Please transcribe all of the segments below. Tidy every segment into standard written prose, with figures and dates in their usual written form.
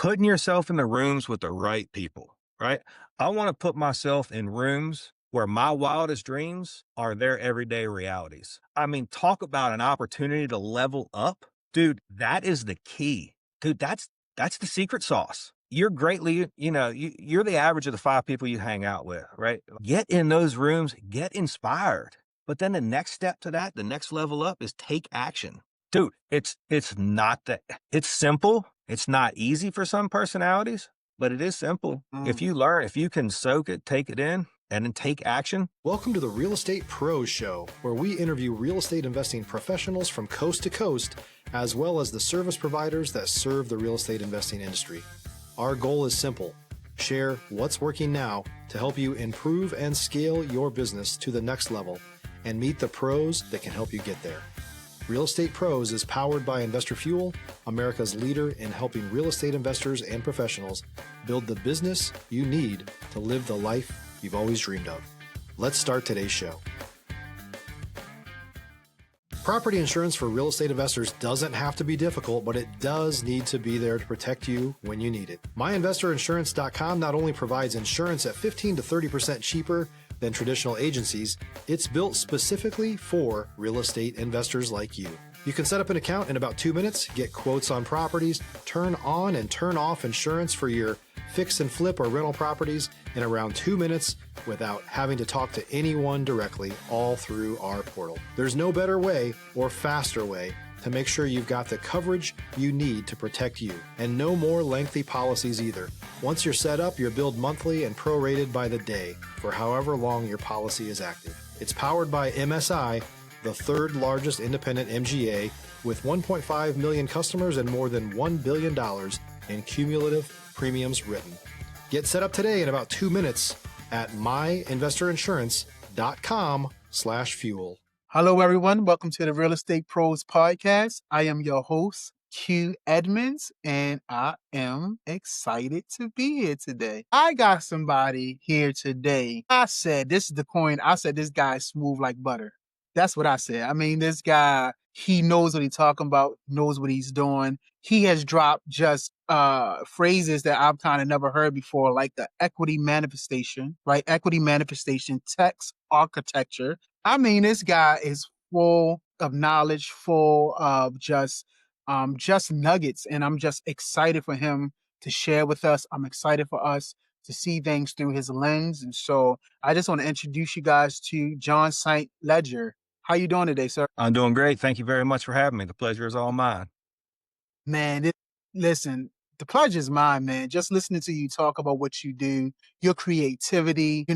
putting yourself in the rooms with the right people, right? I want to put myself in rooms where my wildest dreams are their everyday realities. I mean, talk about an opportunity to level up. Dude, that is the key. Dude, that's the secret sauce. You're greatly, you're the average of the 5 people you hang out with, right? Get in those rooms, get inspired. But then the next step to that, the next level up is take action. Dude, it's not that it's simple. It's not easy for some personalities, but it is simple. If you learn, if you can soak it, take it in, and then take action. Welcome to the Real Estate Pros Show, where we interview real estate investing professionals from coast to coast, as well as the service providers that serve the real estate investing industry. Our goal is simple: share what's working now to help you improve and scale your business to the next level and meet the pros that can help you get there. Real Estate Pros is powered by Investor Fuel, America's leader in helping real estate investors and professionals build the business you need to live the life you've always dreamed of. Let's start today's show. Property insurance for real estate investors doesn't have to be difficult, but it does need to be there to protect you when you need it. MyInvestorInsurance.com not only provides insurance at 15 to 30% cheaper than traditional agencies, it's built specifically for real estate investors like you. You can set up an account in about 2 minutes, get quotes on properties, turn on and turn off insurance for your fix and flip or rental properties in around 2 minutes without having to talk to anyone directly, all through our portal. There's no better way or faster way to make sure you've got the coverage you need to protect you, and no more lengthy policies either. Once you're set up, you're billed monthly and prorated by the day for however long your policy is active. It's powered by MSI, the third largest independent MGA, with 1.5 million customers and more than $1 billion in cumulative premiums written. Get set up today in about 2 minutes at myinvestorinsurance.com/fuel. Hello, everyone. Welcome to the Real Estate Pros Podcast. I am your host, Q Edmonds, and I am excited to be here today. I got somebody here today. I said, this is the coin. I said, this guy's smooth like butter. That's what I said. I mean, this guy, he knows what he's talking about, knows what he's doing. He has dropped just phrases that I've kind of never heard before, like the equity manifestation, right? Equity manifestation, text architecture. I mean, this guy is full of knowledge, full of just nuggets, and I'm just excited for him to share with us. I'm excited for us to see things through his lens, and so I just want to introduce you guys to Jon St. Ledger. How you doing today, sir? I'm doing great. Thank you very much for having me. The pleasure is all mine. Man, listen, the pleasure is mine, man. Just listening to you talk about what you do, your creativity.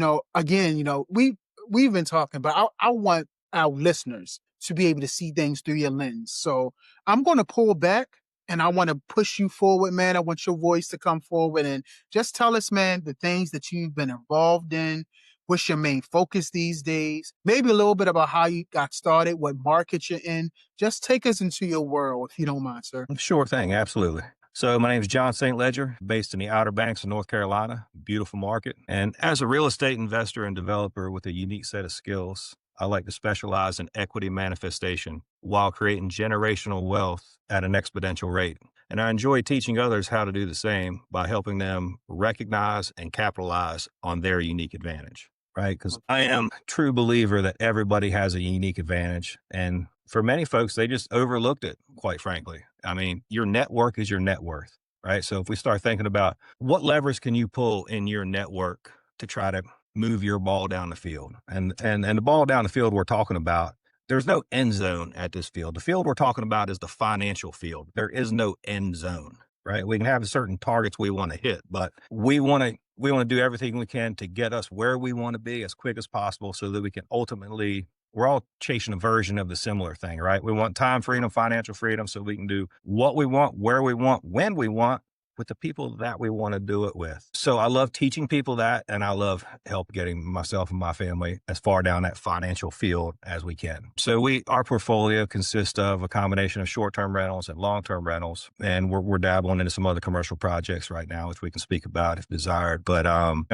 We've been talking, but I want our listeners to be able to see things through your lens. So I'm going to pull back and I want to push you forward, man. I want your voice to come forward and just tell us, man, the things that you've been involved in. What's your main focus these days? Maybe a little bit about how you got started, what market you're in. Just take us into your world, if you don't mind, sir. Sure thing. Absolutely. So my name is Jon St. Ledger, based in the Outer Banks of North Carolina, beautiful market. And as a real estate investor and developer with a unique set of skills, I like to specialize in equity manifestation while creating generational wealth at an exponential rate. And I enjoy teaching others how to do the same by helping them recognize and capitalize on their unique advantage, right? Because I am a true believer that everybody has a unique advantage. And for many folks, they just overlooked it, quite frankly. I mean, your network is your net worth, right? So if we start thinking about what levers can you pull in your network to try to move your ball down the field, and the ball down the field we're talking about, there's no end zone at this field. The field we're talking about is the financial field. There is no end zone, right? We can have certain targets we want to hit, but we want to do everything we can to get us where we want to be as quick as possible so that we can ultimately, we're all chasing a version of the similar thing, right? We want time freedom, financial freedom, so we can do what we want, where we want, when we want, with the people that we want to do it with. So I love teaching people that, and I love help getting myself and my family as far down that financial field as we can. So our portfolio consists of a combination of short-term rentals and long-term rentals, and we're dabbling into some other commercial projects right now, which we can speak about if desired. But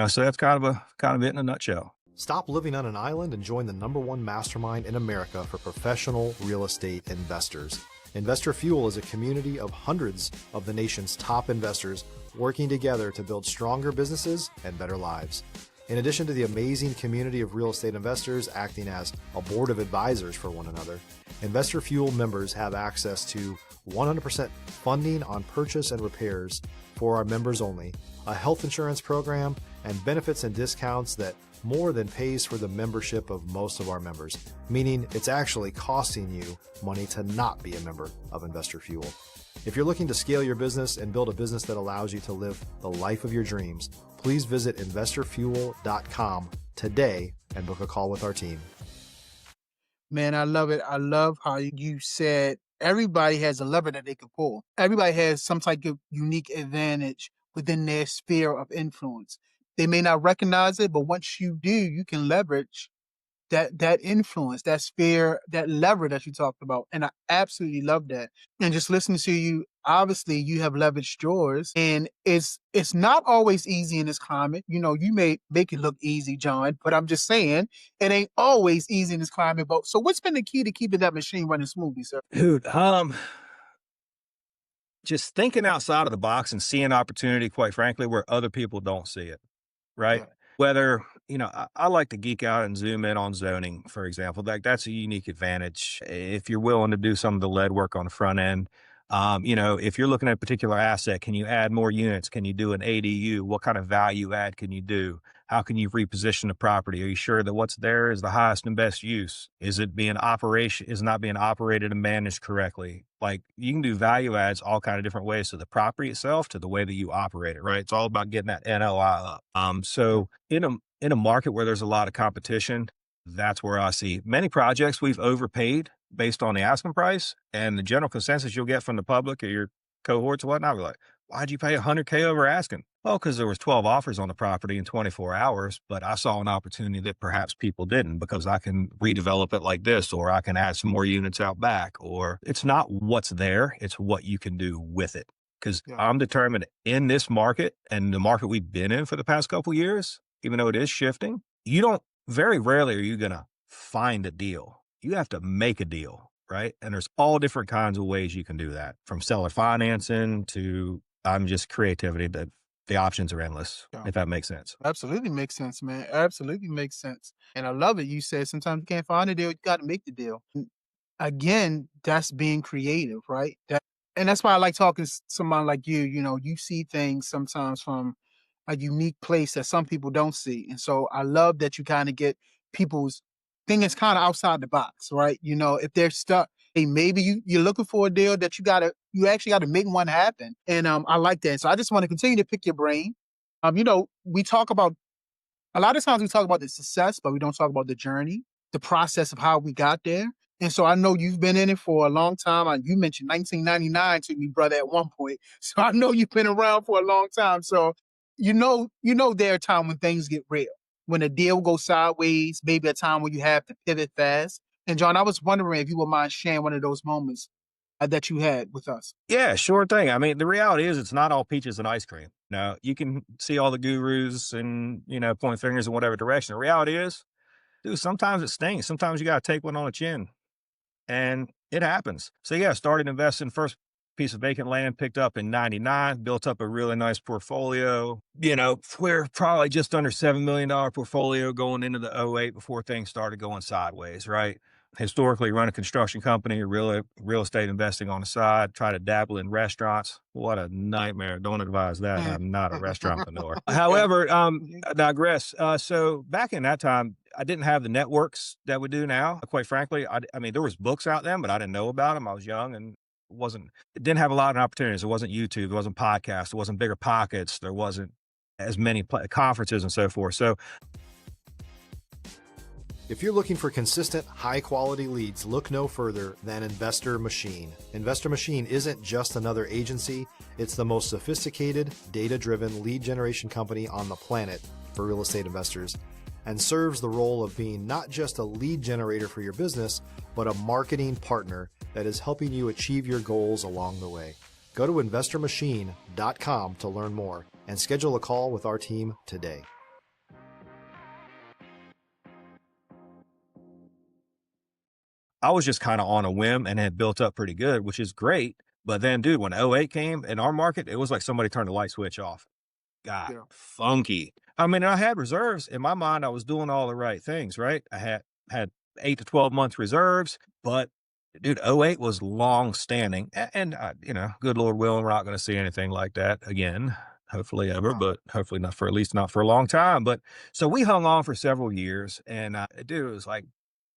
so that's kind of it in a nutshell. Stop living on an island and join the #1 mastermind in America for professional real estate investors. Investor Fuel is a community of hundreds of the nation's top investors working together to build stronger businesses and better lives. In addition to the amazing community of real estate investors acting as a board of advisors for one another, Investor Fuel members have access to 100% funding on purchase and repairs for our members only, a health insurance program, and benefits and discounts that more than pays for the membership of most of our members, meaning it's actually costing you money to not be a member of Investor Fuel. If you're looking to scale your business and build a business that allows you to live the life of your dreams, please visit investorfuel.com today and book a call with our team. Man, I love it. I love how you said everybody has a lever that they can pull. Everybody has some type of unique advantage within their sphere of influence. They may not recognize it, but once you do, you can leverage that influence, that sphere, that lever that you talked about. And I absolutely love that. And just listening to you, obviously you have leveraged yours. And it's not always easy in this climate. You know, you may make it look easy, John, but I'm just saying it ain't always easy in this climate. But so what's been the key to keeping that machine running smoothly, sir? Dude, just thinking outside of the box and seeing opportunity, quite frankly, where other people don't see it, right? Yeah. Whether, I like to geek out and zoom in on zoning, for example. That's a unique advantage. If you're willing to do some of the lead work on the front end, if you're looking at a particular asset, can you add more units? Can you do an ADU? What kind of value add can you do? How can you reposition the property? Are you sure that what's there is the highest and best use? Is it not being operated and managed correctly? Like, you can do value adds all kind of different ways to the property itself, to the way that you operate it, right? It's all about getting that NOI up. So in a market where there's a lot of competition, that's where I see many projects we've overpaid based on the asking price, and the general consensus you'll get from the public or your cohorts and whatnot. We're like, why'd you pay $100K over asking? Well, because there was 12 offers on the property in 24 hours, but I saw an opportunity that perhaps people didn't, because I can redevelop it like this, or I can add some more units out back. Or it's not what's there, it's what you can do with it. Because I'm determined in this market, and the market we've been in for the past couple of years, even though it is shifting, very rarely are you going to find a deal. You have to make a deal, right? And there's all different kinds of ways you can do that, from seller financing to just creativity. That the options are endless, if that makes sense. Absolutely makes sense, man. Absolutely makes sense. And I love it. You said sometimes you can't find a deal, you got to make the deal. And again, that's being creative, right? And that's why I like talking to someone like you. You know, you see things sometimes from a unique place that some people don't see. And so I love that you kind of get people's thing is kind of outside the box, right? You know, if they're stuck, hey, maybe you're looking for a deal that you actually got to make one happen. And I like that. So I just want to continue to pick your brain. We talk about, a lot of times we talk about the success, but we don't talk about the journey, the process of how we got there. And so I know you've been in it for a long time. You mentioned 1999 to me, brother, at one point. So I know you've been around for a long time. So there are times when things get real, when a deal goes sideways, maybe a time when you have to pivot fast. And John, I was wondering if you would mind sharing one of those moments that you had with us. Yeah, sure thing. I mean, the reality is it's not all peaches and ice cream. Now, you can see all the gurus and, point fingers in whatever direction. The reality is, dude, sometimes it stings. Sometimes you got to take one on the chin. And it happens. So yeah, started investing. First piece of vacant land picked up in 99, built up a really nice portfolio. We're probably just under $7 million portfolio going into the '08 before things started going sideways, right? Historically run a construction company, real estate investing on the side, try to dabble in restaurants. What a nightmare. Don't advise that. I'm not a restaurantrepreneur. However, I digress. So back in that time, I didn't have the networks that we do now. Quite frankly, I mean, there was books out there, but I didn't know about them. I was young and it didn't have a lot of opportunities. There wasn't YouTube, there wasn't podcasts, there wasn't Bigger Pockets, there wasn't as many conferences and so forth. So if you're looking for consistent, high-quality leads, look no further than Investor Machine. Investor Machine isn't just another agency. It's the most sophisticated, data-driven lead generation company on the planet for real estate investors, and serves the role of being not just a lead generator for your business, but a marketing partner that is helping you achieve your goals along the way. Go to investormachine.com to learn more and schedule a call with our team today. I was just kind of on a whim and had built up pretty good, which is great. But then, dude, when '08 came in our market, it was like somebody turned the light switch off. Got Yeah. funky. I mean, I had reserves in my mind. I was doing all the right things, right? I had 8 to 12 month reserves, but dude, '08 was long standing, and good Lord willing, we're not going to see anything like that again. Hopefully ever, Uh, but hopefully not for at least not for a long time. But so we hung on for several years, and dude, it was like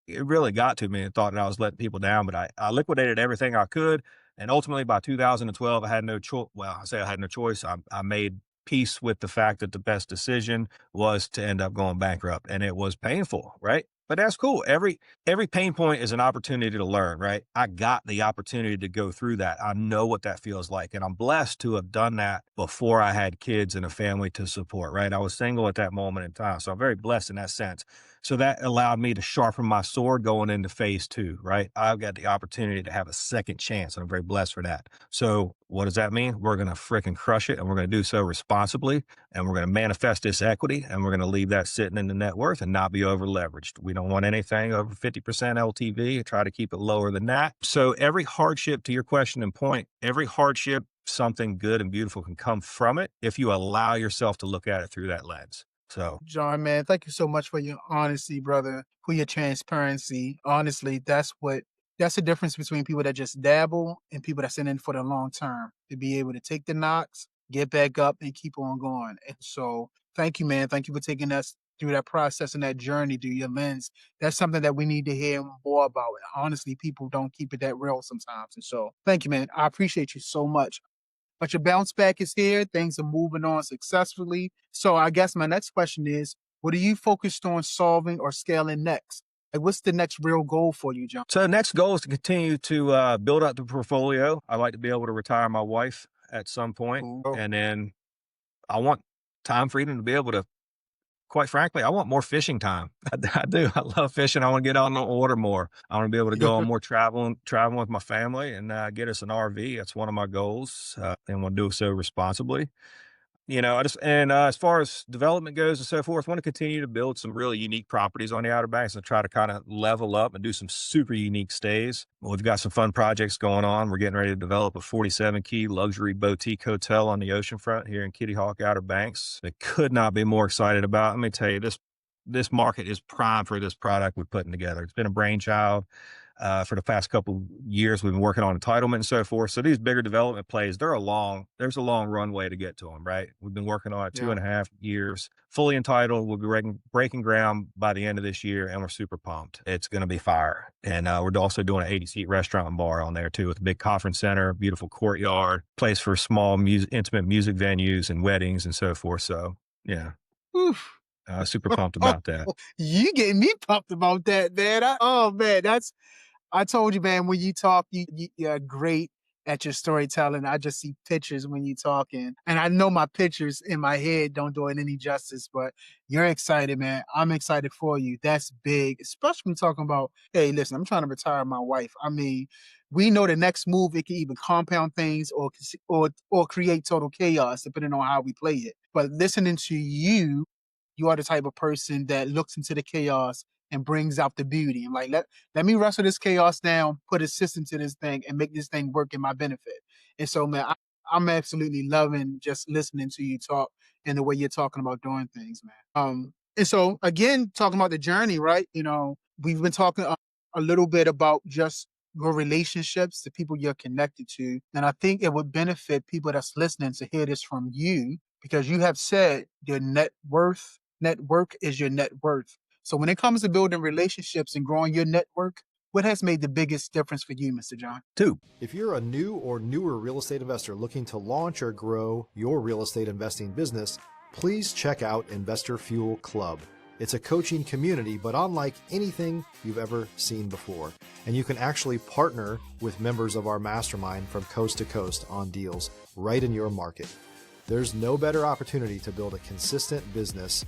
it really got to me and thought that I was letting people down, but I liquidated everything I could. And ultimately by 2012, I had no choice. Well, I say I had no choice. I made peace with the fact that the best decision was to end up going bankrupt, and it was painful, right? But that's cool. Every pain point is an opportunity to learn, right? I got the opportunity to go through that. I know what that feels like. And I'm blessed to have done that before I had kids and a family to support, right? I was single at that moment in time. So I'm very blessed in that sense. So that allowed me to sharpen my sword going into phase two, right? I've got the opportunity to have a second chance, and I'm very blessed for that. So what does that mean? We're going to fricking crush it, and we're going to do so responsibly, and we're going to manifest this equity, and we're going to leave that sitting in the net worth and not be over leveraged. We don't want anything over 50% LTV. Try to keep it lower than that. So every hardship, to your question and point, every hardship, something good and beautiful can come from it if you allow yourself to look at it through that lens. So John, man, thank you so much for your honesty, brother, for your transparency. Honestly, that's the difference between people that just dabble and people that's in it for the long term. To be able to take the knocks, get back up, and keep on going. And so, thank you, man. Thank you for taking us through that process and that journey through your lens. That's something that we need to hear more about. Honestly, people don't keep it that real sometimes. And so, thank you, man. I appreciate you so much. But your bounce back is here. Things are moving on successfully. So I guess my next question is, what are you focused on solving or scaling next? Like, what's the next real goal for you, John? So the next goal is to continue to build up the portfolio. I like to be able to retire my wife at some point, Cool. and then I want time freedom to be able to. Quite frankly, I want more fishing time. I do. I love fishing. I want to get out on the water more. I want to be able to go on more traveling with my family, and get us an RV. That's one of my goals, and want to do so responsibly. As far as development goes and so forth, want to continue to build some really unique properties on the Outer Banks and try to kind of level up and do some super unique stays. Well, we've got some fun projects going on. We're getting ready to develop a 47 key luxury boutique hotel on the oceanfront here in Kitty Hawk Outer Banks. I could not be more excited about. Let me tell you, this market is prime for this product we're putting together. It's been a brainchild. For the past couple years, we've been working on entitlement and so forth. So these bigger development plays, there's a long runway to get to them, right? We've been working on it Yeah. 2.5 years, fully entitled. We'll be breaking ground by the end of this year, and we're super pumped. It's going to be fire. And we're also doing an 80-seat restaurant and bar on there too, with a big conference center, beautiful courtyard, place for small intimate music venues and weddings and so forth. So yeah, Oof. super pumped about that. You getting me pumped about that, man. I told you, man, when you talk, you're great at your storytelling. I just see pictures when you talking. And I know my pictures in my head don't do it any justice, but you're excited, man. I'm excited for you. That's big, especially when talking about, hey, listen, I'm trying to retire my wife. I mean, we know the next move, it can either compound things or create total chaos, depending on how we play it. But listening to you, you are the type of person that looks into the chaos and brings out the beauty. And like, let me wrestle this chaos down, put a system to this thing, and make this thing work in my benefit. And so, man, I'm absolutely loving just listening to you talk and the way you're talking about doing things, man. And so again, talking about the journey, right? We've been talking a little bit about just your relationships, the people you're connected to. And I think it would benefit people that's listening to hear this from you because you have said your network is your net worth. So when it comes to building relationships and growing your network, what has made the biggest difference for you, Mr. John? Two. If you're a new or newer real estate investor looking to launch or grow your real estate investing business, please check out Investor Fuel Club. It's a coaching community, but unlike anything you've ever seen before. And you can actually partner with members of our mastermind from coast to coast on deals right in your market. There's no better opportunity to build a consistent business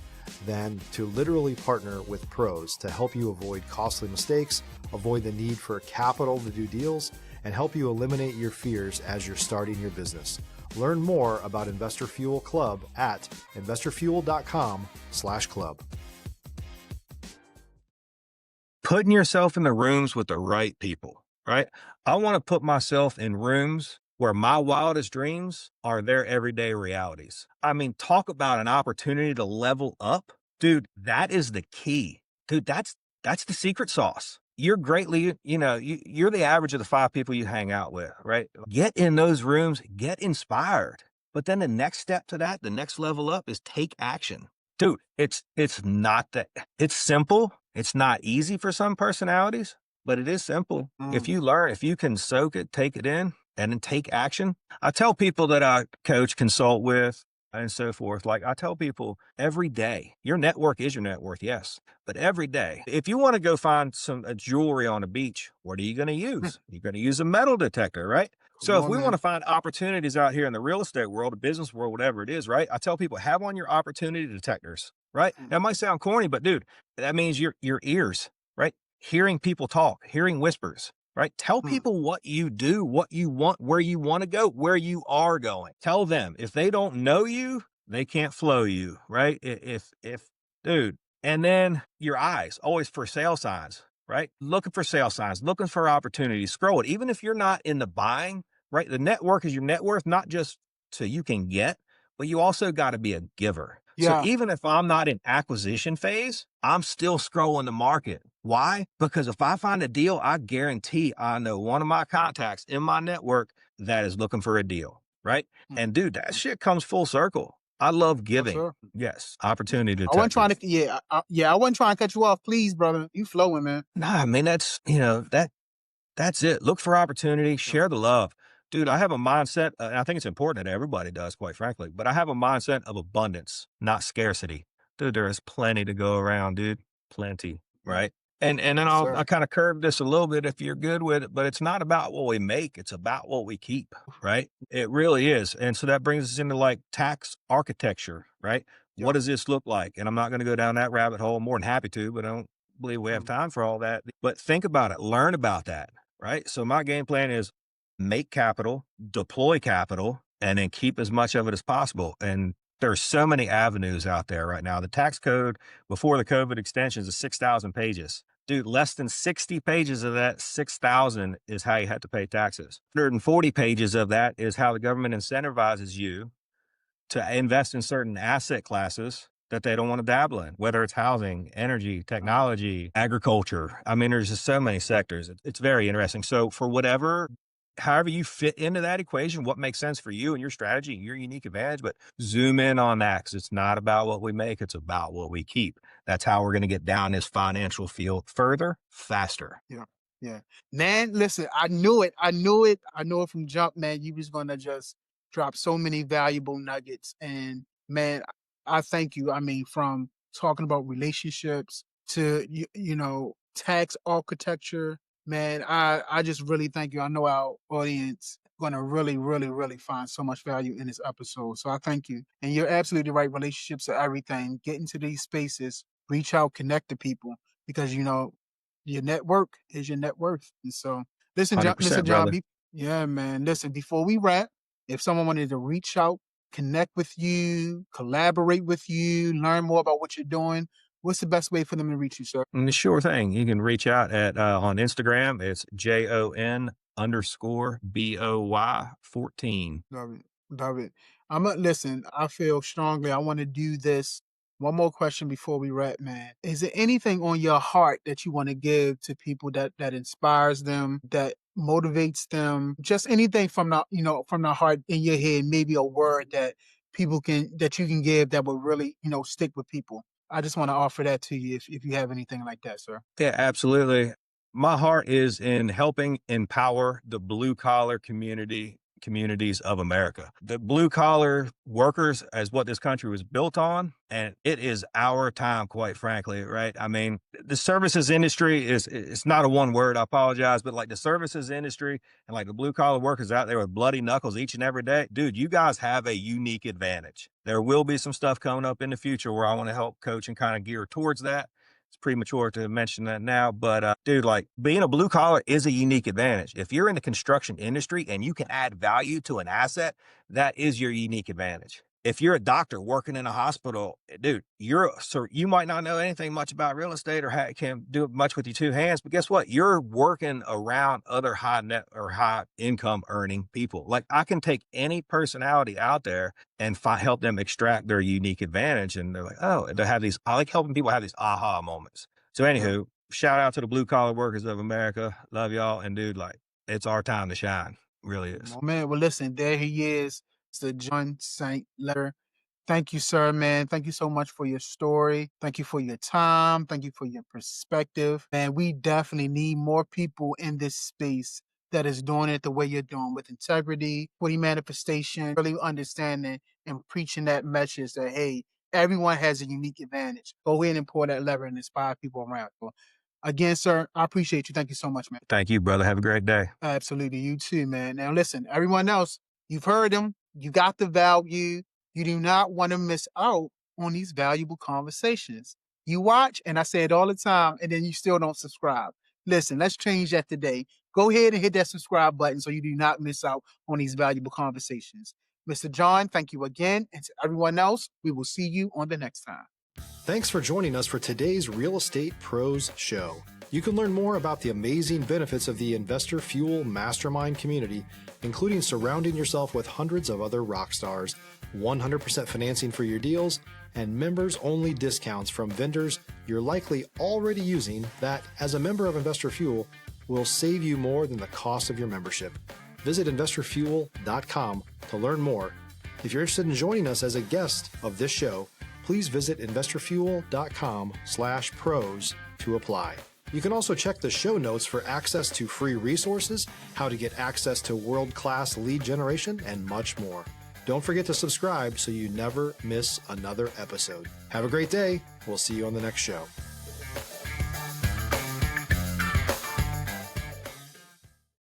than to literally partner with pros to help you avoid costly mistakes, avoid the need for capital to do deals, and help you eliminate your fears as you're starting your business. Learn more about Investor Fuel Club at investorfuel.com/club. putting yourself in the rooms with the right people, right? I want to put myself in rooms where my wildest dreams are their everyday realities. I mean, talk about an opportunity to level up. Dude, that is the key. Dude, that's the secret sauce. You're greatly, you're the average of the 5 people you hang out with, right? Get in those rooms, get inspired. But then the next step to that, the next level up is take action. Dude, it's not that it's simple. It's not easy for some personalities, but it is simple. If Mm. you learn, if you can soak it, take it in, and then take action. I tell people that I coach, consult with, and so forth. Like I tell people every day, your network is your net worth, yes. But every day, if you want to go find some jewelry on the beach, what are you going to use? You're going to use a metal detector, right? Come So if on, we want man. to find opportunities out here in the real estate world, the business world, whatever it is, right? I tell people have on your opportunity detectors, right? Mm. That might sound corny, but dude, that means your ears, right? Hearing people talk, hearing whispers, right? Tell Mm. people what you do, what you want, where you want to go, where you are going. Tell them if they don't know you, they can't flow you, right? If dude, and then your eyes always for sale signs, right? Looking for sale signs, looking for opportunities, scroll it. Even if you're not in the buying, right? The network is your net worth, not just so you can get, but you also got to be a giver. So Yeah. even if I'm not in acquisition phase, I'm still scrolling the market. Why? Because if I find a deal, I guarantee I know one of my contacts in my network that is looking for a deal, right? Mm. And dude, that shit comes full circle. I love For giving. sure. Yes, opportunity I wasn't trying to, detectors. I wasn't trying to cut you off. Please, brother. You flowing, man. Nah, I mean that's that's it. Look for opportunity, Yeah. share the love. Dude, I have a mindset, and I think it's important that everybody does, quite frankly, but I have a mindset of abundance, not scarcity. Dude, there is plenty to go around, dude. Plenty, Yeah. right? And then Yes, I sir. kind of curve this a little bit if you're good with it, but it's not about what we make, it's about what we keep, right? It really is. And so that brings us into like tax architecture, right? What Yeah. does this look like? And I'm not going to go down that rabbit hole. I'm more than happy to, but I don't believe we have Mm. time for all that. But think about it, learn about that, right? So my game plan is make capital, deploy capital, and then keep as much of it as possible. And there's so many avenues out there right now. The tax code before the COVID extensions is 6,000 pages. Dude, less than 60 pages of that 6,000 is how you have to pay taxes. 140 pages of that is how the government incentivizes you to invest in certain asset classes that they don't want to dabble in, whether it's housing, energy, Uh, technology, agriculture. I mean, there's just so many sectors. It's very interesting. So for whatever, however you fit into that equation, what makes sense for you and your strategy and your unique advantage, but zoom in on that because it's not about what we make, it's about what we keep. That's how we're going to get down this financial field further, faster. yeah. Yeah. Man, listen, I knew it. I knew it. I knew it from jump, man. You was gonna just drop so many valuable nuggets. And man, I thank you. I mean, from talking about relationships to tax architecture, man, I just really thank you. I know our audience gonna really, really, really find so much value in this episode. So I thank you. And you're absolutely right. Relationships are everything. Get into these spaces, reach out, connect to people because your network is your net worth. And so, listen, 100%, John. brother. Yeah, man. Listen, before we wrap, if someone wanted to reach out, connect with you, collaborate with you, learn more about what you're doing, what's the best way for them to reach you, sir? Sure thing. You can reach out at on Instagram. It's JON_BOY 14. Love it. Love it. I'm gonna listen. I feel strongly. I want to do this. One more question before we wrap, man. Is there anything on your heart that you want to give to people that inspires them, that motivates them? Just anything from the heart in your head, maybe a word that you can give that will really, stick with people. I just want to offer that to you if you have anything like that, sir. Yeah, absolutely. My heart is in helping empower the blue collar communities of America. The blue collar workers is what this country was built on, and it is our time, quite frankly, right? I mean, the services industry is it's not a one word, I apologize, but like the services industry and like the blue collar workers out there with bloody knuckles each and every day, dude, you guys have a unique advantage. There will be some stuff coming up in the future where I want to help coach and kind of gear towards that. It's premature to mention that now, but dude, like being a blue collar is a unique advantage. If you're in the construction industry and you can add value to an asset, that is your unique advantage. if you're a doctor working in a hospital, dude, you might not know anything much about real estate or can do much with your two hands, but guess what? You're working around other high net or high income earning people. Like I can take any personality out there and help them extract their unique advantage. And they're like, oh, they have these, I like helping people have these aha moments. So anywho, shout out to the blue collar workers of America. Love y'all. And dude, like it's our time to shine. Really is. Oh, man, well, listen, there he is. It's the Jon St. letter. Thank you, sir, man. Thank you so much for your story. Thank you for your time. Thank you for your perspective. And we definitely need more people in this space that is doing it the way you're doing, with integrity, equity manifestation, really understanding and preaching that message that, hey, everyone has a unique advantage. Go in and pull that lever and inspire people around. So, again, sir, I appreciate you. Thank you so much, man. Thank you, brother. Have a great day. Absolutely. You too, man. Now, listen, everyone else, you've heard them. You got the value. You do not want to miss out on these valuable conversations. You watch, and I say it all the time, and then you still don't subscribe. Listen, let's change that today. Go ahead and hit that subscribe button so you do not miss out on these valuable conversations. Mr. Jon, thank you again. And to everyone else, we will see you on the next time. Thanks for joining us for today's Real Estate Pros Show. You can learn more about the amazing benefits of the Investor Fuel Mastermind community, including surrounding yourself with hundreds of other rock stars, 100% financing for your deals, and members-only discounts from vendors you're likely already using that, as a member of Investor Fuel, will save you more than the cost of your membership. Visit investorfuel.com to learn more. If you're interested in joining us as a guest of this show, please visit investorfuel.com/pros to apply. You can also check the show notes for access to free resources, how to get access to world-class lead generation, and much more. Don't forget to subscribe so you never miss another episode. Have a great day. We'll see you on the next show.